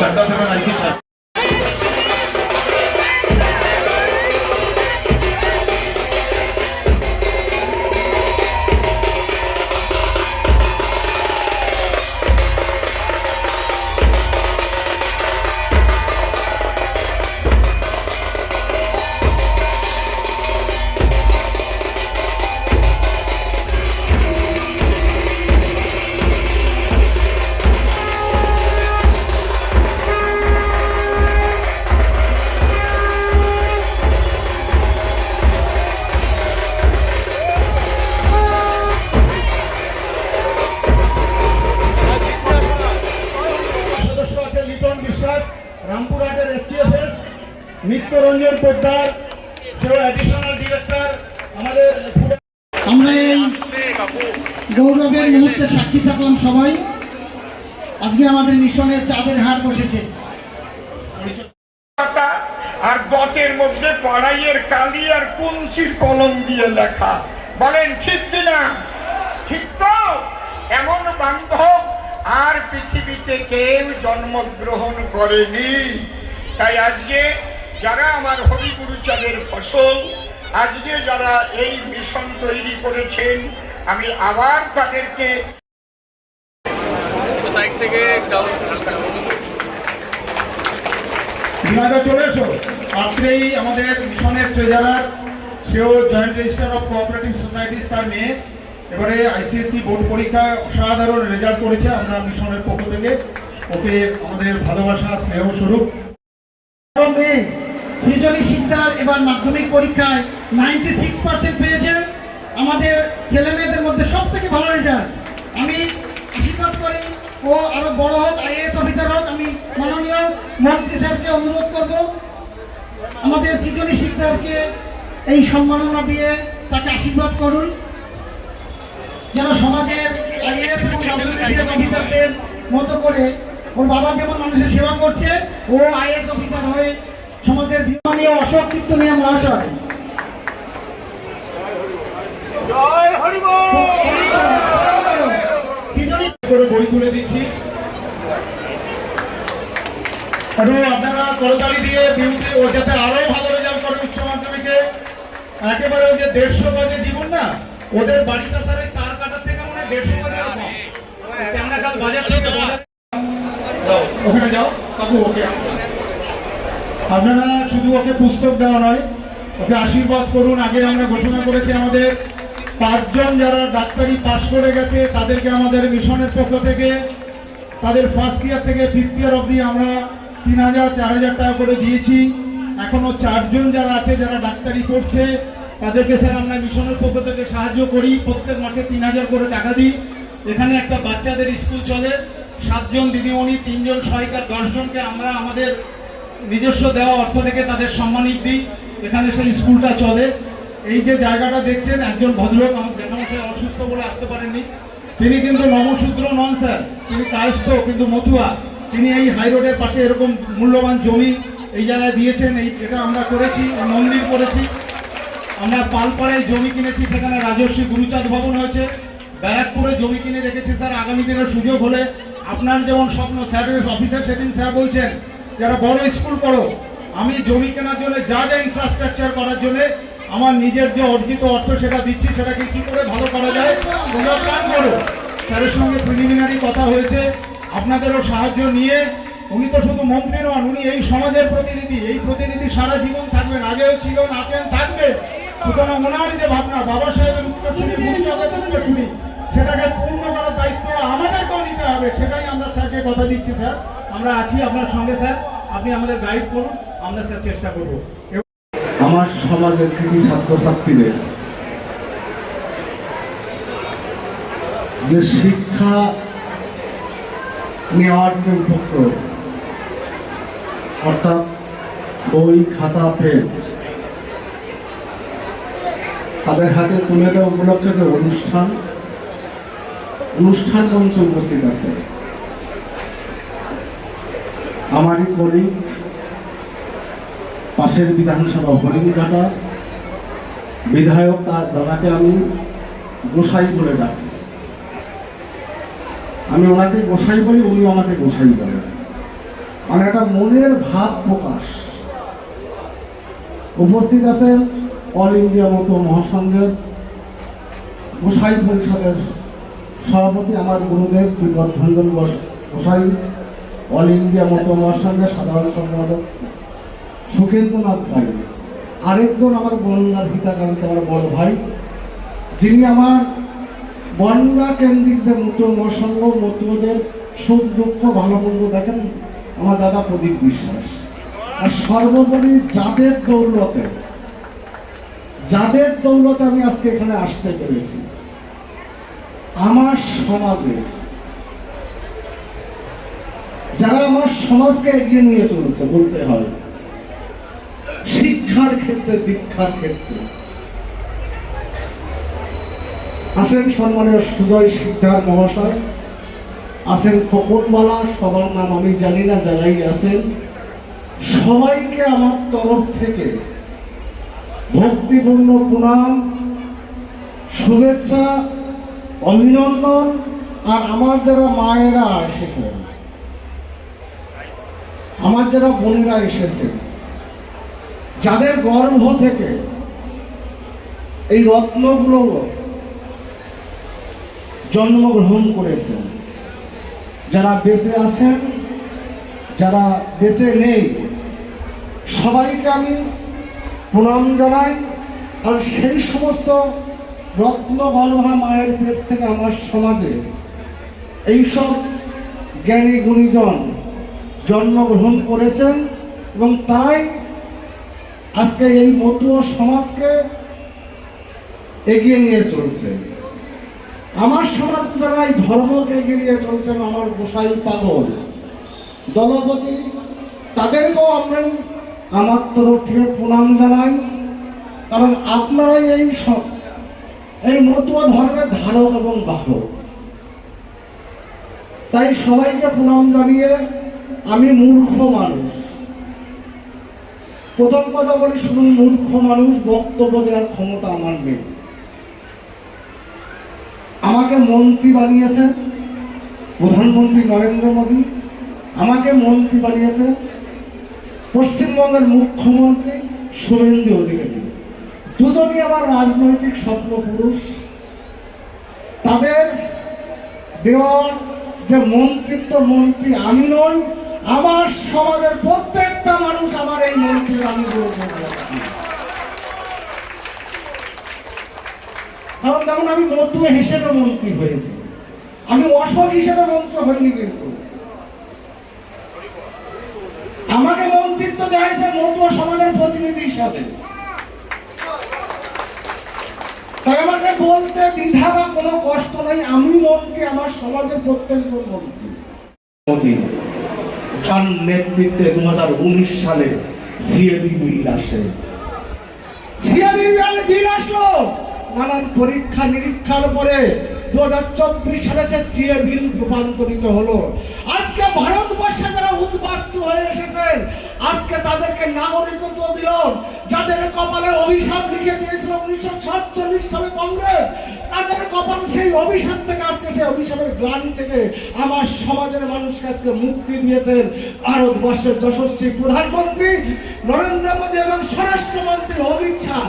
चड्डा Deven IC রামপুরহাটের এসটিএফএস Nityaranjan Poddar সেও additional director আমাদের। আমরা এই গৌরবের মুহূর্তে সাক্ষী থাকলাম সবাই। আজকে আমাদের মিশনের চাঁদের হাট বসেছে আর বটের মধ্যে পড়াইয়ের কালি আর কুঞ্চির কলম দিয়ে লেখা। বলেন ঠিক কিনা? ঠিক তো? এমন বান্ধব আর পৃথিবীতে কেউ জন্মগ্রহণ করেনি। তাই আজকে যারা আমার হরিগুরুচাঁদের ফসল, আজকে যারা এই মিশন তৈরি করেছেন, আমি আবার তাদেরকে চলে এসো। রাত্রেই আমাদের মিশনের ট্রেজারার, সেও joint registrar of cooperative societies, তার মেয়ে এবারে আইসিএসসি বোর্ড পরীক্ষায় অসাধারণ রেজাল্ট করেছে। আমরা মিশনের পক্ষ থেকে ওকে আমাদের ভালোবাসা স্নেহ স্বরূপ। সৃজনী শিকদার এবার মাধ্যমিক পরীক্ষায় 96% পেয়েছে। আমাদের ছেলে মেয়েদের মধ্যে সব থেকে ভালো রেজাল্ট। আমি আশীর্বাদ করি ও আরো বড় হোক, আইএএস অফিসার হোক। আমি মাননীয় মন্ত্রী স্যারকে অনুরোধ করব আমাদের সৃজনী শিকদারকে এই সম্মাননা দিয়ে তাকে আশীর্বাদ করুন, যেন সমাজের আইএএস এবং অফিসারদের মতো করে ওর বাবা যেমন মানুষের সেবা করছে, ও আইএএস অফিসার হয়ে সমাজের বিমানীয় অশোক কীর্তনিয়া মহাশয়। বই তুলে দিচ্ছি, আপনারা করতালি দিয়ে বিউটি ও যাতে আরো ভালো রেজাল্ট করে উচ্চ মাধ্যমিকে। একেবারে ওই যে 150 গজে জীবন না, ওদের বাড়িটা স্যার তার কাটার থেকে মনে হয় 150 গজের কম। কেমন কাল বাজার থেকে ওখানে যাও কাকু। ওকে আপনারা শুধু ওকে পুস্তক দেওয়া নয়, ওকে আশীর্বাদ করুন। আগে আমরা ঘোষণা করেছি আমাদের 5 জন যারা ডাক্তারি পাশ করে গেছে তাদেরকে আমাদের মিশনের পক্ষ থেকে তাদের ফার্স্ট ইয়ার থেকে 5th ইয়ার অবধি আমরা 3000 4000 টাকা করে দিয়েছি। এখনো 4 জন যারা আছে যারা ডাক্তারি করছে তাদেরকে স্যার আমরা মিশনের পক্ষ থেকে সাহায্য করি। প্রত্যেক মাসে 3000 করে টাকা দিই। এখানে একটা বাচ্চাদের স্কুল চলে, 7 জন দিদিমণি, 3 জন সহায়িকা, 10 জনকে আমরা আমাদের নিজস্ব দেওয়া অর্থ থেকে তাদের সম্মানিত দিই। এখানে সেই স্কুলটা চলে। এই যে জায়গাটা দেখছেন, একজন ভদ্রলোক আমার জ্যাঠামশাই অসুস্থ বলে আসতে পারেননি, তিনি কিন্তু নমশূদ্র নন স্যার, তিনি কায়স্থ কিন্তু মতুয়া। তিনি এই হাই রোডের পাশে এরকম মূল্যবান জমি এই জায়গায় দিয়েছেন। এটা আমরা করেছি, মন্দির করেছি। আমরা পালপাড়ায় জমি কিনেছি, সেখানে রাজর্ষি গুরুচাঁদ ভবন হয়েছে। ব্যারাকপুরে জমি কিনে রেখেছি স্যার, আগামী দিনের সুযোগ হলে আপনার যেমন স্বপ্ন, স্যারের অফিসার সেদিন স্যার বলছেন যারা বড় স্কুল করো, আমি জমি কেনার জন্য যা যা ইনফ্রাস্ট্রাকচার করার জন্য আমার নিজের যে অর্জিত অর্থ সেটা দিচ্ছি, সেটাকে কি করে ভালো করা যায় তোমরা প্ল্যান করো। স্যারের সঙ্গে প্রিলিমিনারি কথা হয়েছে, আপনাদেরও সাহায্য নিয়ে। উনি তো শুধু মন্ত্রী নন, উনি এই সমাজের প্রতিনিধি। এই প্রতিনিধি সারা জীবন থাকবেন, আগেও ছিল, আছেন, থাকবে। সুতরাং ওনার যে ভাবনা, বাবা সাহেবের উত্তরসূরি, গুরুচাঁদের উত্তরসূরি, সেটাকে পূর্ণ করার দায়িত্ব আমাদেরকেও নিতে হবে। সেটাই আমরা স্যারকে কথা দিচ্ছি। স্যার আমরা আছি আপনার সঙ্গে, স্যার আপনি আমাদের গাইড করুন, আমরা স্যার চেষ্টা করব। আমার সমাজের কৃতি ছাত্রছাত্রীদের যে শিক্ষা নেওয়ার যে উপক্রম, অর্থাৎ বই খাতা পেন তাদের হাতে তুলে দেওয়া উপলক্ষে যে অনুষ্ঠান মঞ্চে উপস্থিত আছে আমারই কলিগ, পাশের বিধানসভা হরিণঘাটা বিধায়ক, তার দাদাকে আমি গোসাই বলে ডাকি। আমি ওনাকে গোসাই বলি, উনি আমাকে গোসাই বলেন। মানে একটা মনের ভাব প্রকাশ। উপস্থিত আছেন অল ইন্ডিয়া মতো মহাসংঘের গোসাই পরিষদের সভাপতি আমার গুরুদেব বিপদভঞ্জন গোসাই, অল ইন্ডিয়া মতো মহাসংঘের সাধারণ সম্পাদক সুখেন্দ্রনাথ ভাই, আরেকজন আমার বনগার হিতাকাঙ্ক্ষী আমার বড় ভাই, যিনি আমার বনগা কেন্দ্রিক যে মতুয়া মহাসংঘ মতুয়াদের সুখ দুঃখ ভালো মন্দ দেখেন আমার দাদা প্রদীপ বিশ্বাস। আর সর্বোপরি যাদের দৌলতে আমি আজকে এখানে আসতে পেরেছি, আমার সমাজে যারা আমার সমাজকে এগিয়ে নিয়ে চলেছে বলতে হয়, শিক্ষার ক্ষেত্রে দীক্ষার ক্ষেত্রে আছেন সম্মানীয় সুজয় সিদ্ধার মহাশয়, আছেন খোকনবালা, সবার নাম আমি জানি না, যারাই আছেন সবাইকে আমার তরফ থেকে ভক্তিপূর্ণ প্রণাম, শুভেচ্ছা, অভিনন্দন। আর আমার যারা মায়েরা এসেছেন, আমার যারা বোনেরা এসেছেন, যাদের গর্ভ থেকে এই রত্নগুলো জন্মগ্রহণ করেছেন, যারা বেঁচে আছেন, যারা বেঁচে নেই, সবাইকে আমি প্রণাম জানাই। আর সেই সমস্ত রত্নগর্ভা মায়ের পেট থেকে আমার সমাজে এইসব জ্ঞানী গুণীজন জন্মগ্রহণ করেছেন এবং তারাই আজকে এই মতুয়া সমাজকে এগিয়ে নিয়ে চলছে। আমার সমাজ যারা এই ধর্মকে এগিয়ে নিয়ে চলছেন, আমার গোসাই পাগল দলপতি, তাদেরকেও আমরা আমার তরফ থেকে প্রণাম জানাই। কারণ আপনারাই এই মতুয়া ধর্মের ধারক এবং বাহক। তাই সবাইকে প্রণাম জানিয়ে আমি মূর্খ মানুষ, প্রথম কথা বলি শুনুন, মূর্খ মানুষ, বক্তব্য দেওয়ার ক্ষমতা আমার নেই। আমাকে মন্ত্রী বানিয়েছে প্রধানমন্ত্রী নরেন্দ্র মোদী, আমাকে মন্ত্রী বানিয়েছে পশ্চিমবঙ্গের মুখ্যমন্ত্রী শুভেন্দু অধিকারী। দুজনই আমার রাজনৈতিক স্বপ্ন পুরুষ। তাদের দেওয়ার যে মন্ত্রিত্ব, মন্ত্রী আমি নই, আমার সমাজের প্রত্যেকটা মানুষ আমার এই মন্ত্রীর আমি কারণ দেখুন, আমি মতুয়া হিসেবে মন্ত্রী হয়েছি, আমি অশোক হিসেবে মন্ত্রী হইনি। কিন্তু আমাকে মন্ত্রিত্ব দেওয়া হয়েছে মতুয়া সমাজের প্রতিনিধি হিসাবে। তাই আমাকে বলতে দ্বিধা বা কোনো কষ্ট নাই, আমি মন্ত্রী, আমার সমাজের প্রত্যেকজন মন্ত্রী। মোদী যার নেতৃত্বে 2019 সালে সিএবি বিল আসে, বিল আসলো নানান পরীক্ষা নিরীক্ষার পরে 2024 সালে সে সিএ বিল রূপান্তরিত হলো। আজকে ভারতবর্ষে যারা উদ্বাস্তু হয়ে এসেছেন, আজকে তাদেরকে নাগরিকত্ব দিল। যাদের কপালে অভিশাপ লিখে দিয়েছিল 1947 সালে কংগ্রেস, তাদের কপাল সেই অভিশাপ থেকে আজকে সেই অভিশাপের গ্লানি থেকে আমার সমাজের মানুষকে আজকে মুক্তি দিয়েছেন ভারতবর্ষের যশস্বী প্রধানমন্ত্রী নরেন্দ্র মোদী এবং স্বরাষ্ট্রমন্ত্রী অমিত শাহ।